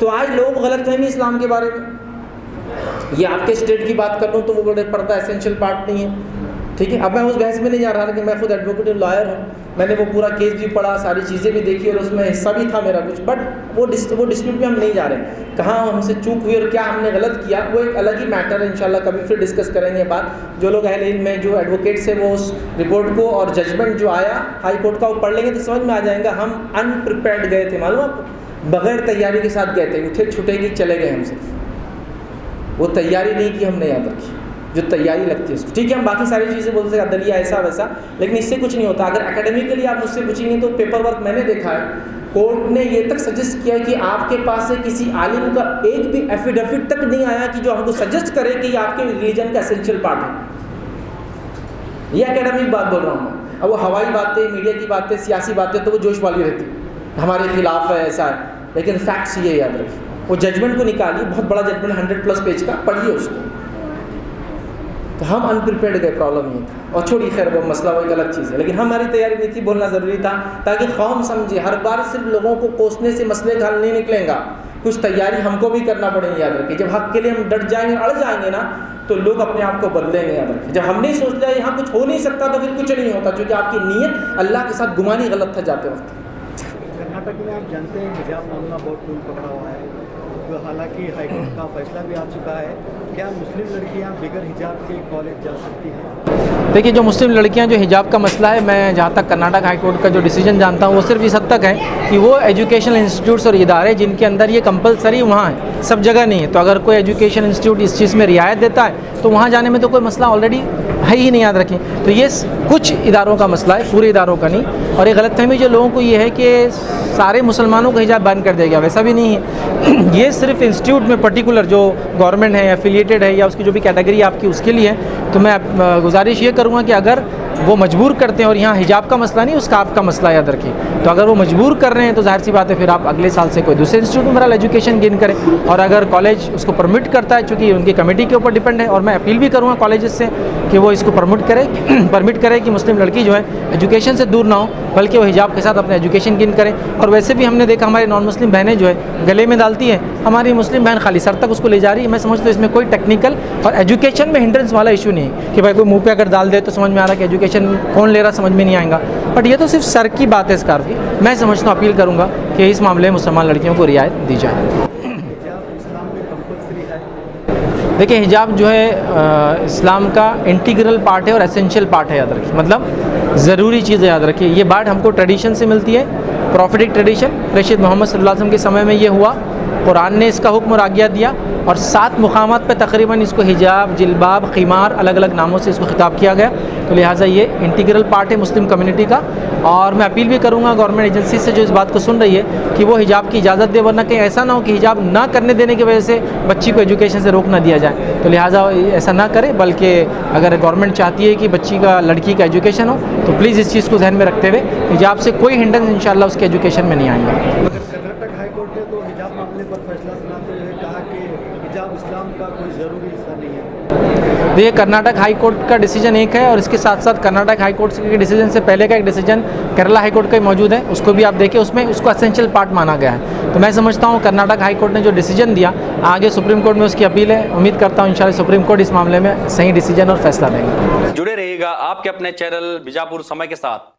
तो आज लोगों को गलतफहमी इस्लाम के बारे में, ये आपके स्टेट की बात कर लूँ तो वो बड़े पर्दा एसेंशियल पार्ट नहीं है, ठीक है। अब मैं उस बहस में नहीं जा रहा, लेकिन मैं खुद एडवोकेट लॉयर हूँ, मैंने वो पूरा केस भी पढ़ा, सारी चीज़ें भी देखी और उसमें हिस्सा भी था मेरा कुछ, बट वो डिस्प्यूट में हम नहीं जा रहे। कहाँ हमसे चूक हुई और क्या हमने गलत किया वो एक अलग ही मैटर है, इंशाल्लाह कभी फिर डिस्कस करेंगे बात। जो लोग अहले इल्म में, जो एडवोकेट्स है, वो उस रिपोर्ट को और जजमेंट जो आया हाई कोर्ट का वो पढ़ लेंगे तो समझ में आ जाएगा। हम अनप्रिपेयर्ड गए थे, मालूम आपको, बगैर तैयारी के साथ गए थे, उठे छुटे कि चले गए हम सिर्फ, वो तैयारी नहीं की हमने याद रखी जो तैयारी लगती है उसको। ठीक है, हम बाकी सारी चीज़ें बोल सकते दलिया ऐसा वैसा, लेकिन इससे कुछ नहीं होता। अगर एकेडमिकली आप मुझसे पूछेंगे तो पेपर वर्क मैंने देखा है, कोर्ट ने ये तक सजेस्ट किया कि आपके पास से किसी आलिम का एक भी एफिडेविट तक नहीं आया कि जो हमको सजेस्ट करे कि ये आपके रिलीजन का एसेंशियल पार्ट है। ये एकेडमिक बात बोल रहा हूँ मैं। अब वो हवाई बातें, मीडिया की बातें, सियासी बातें तो वो जोश वाली रहती, हमारे खिलाफ है ऐसा है, लेकिन फैक्ट्स ये याद रखिए। वो जजमेंट को निकालिए, बहुत बड़ा जजमेंट 100+ पेज का, पढ़िए उसको। तो हम अनप्रिपेयर्ड गए, प्रॉब्लम ये था। और छोड़िए, खैर वो मसला वो एक अलग चीज़ है, लेकिन हमारी तैयारी नहीं थी, बोलना ज़रूरी था ताकि कौम समझे। हर बार सिर्फ लोगों को कोसने से मसले का हल नहीं निकलेगा, कुछ तैयारी हमको भी करना पड़ेगी, याद रखिए। जब हक के लिए हम डट जाएंगे, अड़ जाएंगे ना, तो लोग अपने आप को बदलेंगे, याद रखिए। जब हमने सोच लिया यहाँ कुछ हो नहीं सकता तो फिर कुछ नहीं होता, क्योंकि आपकी नीयत अल्लाह के साथ गुमानी गलत था जाते वक्त। कर्नाटक में आप जानते हैं हिजाब मामला बहुत टूल पकड़ा हुआ है, तो हालांकि हाईकोर्ट का फैसला भी आ चुका है। क्या मुस्लिम लड़कियां बिगर हिजाब के कॉलेज जा सकती हैं? देखिए, जो मुस्लिम लड़कियां, जो हिजाब का मसला है, मैं जहाँ तक कर्नाटक हाई कोर्ट का जो डिसीजन जानता हूँ वो सिर्फ इस हद तक है कि वो एजुकेशनल इंस्टीट्यूट्स और इदारे जिनके अंदर ये कंपलसरी वहाँ है, सब जगह नहीं है। तो अगर कोई एजुकेशन इंस्टीट्यूट इस चीज़ में रियायत देता है तो वहाँ जाने में तो कोई मसला ऑलरेडी है ही नहीं, याद रखें। तो ये कुछ इदारों का मसला है, पूरे इदारों का नहीं। और ये गलतफहमी जो लोगों को ये है कि सारे मुसलमानों को हिजाब बैन कर दिया गया, वैसा भी नहीं है। ये सिर्फ इंस्टीट्यूट में पर्टिकुलर जो गवर्नमेंट है, एफिलिएटेड है, या उसकी जो भी कैटेगरी आपकी उसके लिए है। तो मैं गुजारिश ये करूँगा कि अगर वो मजबूर करते हैं, और यहाँ हिजाब का मसला नहीं, उसका आपका मसला याद रखिए, तो अगर वो मजबूर कर रहे हैं तो जाहिर सी बात है फिर आप अगले साल से कोई दूसरे इंस्टीट्यूट में बहरहाल एजुकेशन गेन करें। और अगर कॉलेज उसको परमिट करता है, चूँकि उनकी कमेटी के ऊपर डिपेंड है, और मैं अपील भी करूँगा कॉलेजेस से कि वो इसको परमिट करे कि मुस्लिम लड़की जो है एजुकेशन से दूर ना हो, बल्कि वो हिजाब के साथ अपना एजुकेशन गेन करें। और वैसे भी हमने देखा हमारी नॉन मुस्लिम बहनें जो है गले में डालती हैं, हमारी मुस्लिम बहन खाली सर तक उसको ले जा रही है। मैं समझता हूँ इसमें कोई टेक्निकल और एजुकेशन में हिंड्रेंस वाला इशू नहीं है कि भाई कोई मुँह पे अगर डाल दे तो समझ में आ रहा है कि एजुकेशन कौन ले रहा, समझ में नहीं आएगा। बट ये तो सिर्फ सर की बात है स्कार्फ की। मैं समझता हूँ, अपील करूँगा कि इस मामले में मुसलमान लड़कियों को रियायत दी जाए। देखिए, हिजाब जो है इस्लाम का इंटीग्रल पार्ट है और एसेंशियल पार्ट है, याद रखिए, मतलब ज़रूरी चीज़ है, याद रखिए। ये बात हमको ट्रेडिशन से मिलती है, प्रॉफिटिक ट्रेडिशन। रशीद मोहम्मद सल्लल्लाहु अलैहि वसल्लम के समय में ये हुआ, कुरान ने इसका हुक्म और आज्ञा दिया, और 7 मुकामात पे तकरीबन इसको हिजाब, जिल्बाब, खिमार, अलग अलग नामों से इसको खिताब किया गया। तो लिहाजा ये इंटीग्रल पार्ट है मुस्लिम कम्युनिटी का। और मैं अपील भी करूँगा गवर्नमेंट एजेंसी से जो इस बात को सुन रही है कि वो हिजाब की इजाज़त दे, वरना कहीं ऐसा ना हो कि हिजाब ना करने देने की वजह से बच्ची को एजुकेशन से रोक ना दिया जाए। तो लिहाजा ऐसा ना करे, बल्कि अगर गवर्नमेंट चाहती है कि बच्ची का, लड़की का एजुकेशन हो, तो प्लीज़ इस चीज़ को ध्यान में रखते हुए हिजाब से कोई हिंड्रेंस इंशाल्लाह उसके एजुकेशन में नहीं आएंगे। कर्नाटक हाई कोर्ट ने तो हिजाब मामले पर फैसला सुनाते हुए कहा कि हिजाब इस्लाम का कोई ज़रूरी हिस्सा नहीं है। तो ये कर्नाटक हाई कोर्ट का डिसीजन एक है, और इसके साथ साथ कर्नाटक हाई कोर्ट के डिसीजन से पहले का एक डिसीजन केरला हाई कोर्ट का ही मौजूद है, उसको भी आप देखिए, उसमें उसको एसेंशियल पार्ट माना गया है। तो मैं समझता हूँ कर्नाटक हाई कोर्ट ने जो डिसीजन दिया, आगे सुप्रीम कोर्ट में उसकी अपील है। उम्मीद करता हूँ इंशाल्लाह सुप्रीम कोर्ट इस मामले में सही डिसीजन और फैसला देंगे। जुड़े रहिएगा आपके अपने चैनल बीजापुर समय के साथ।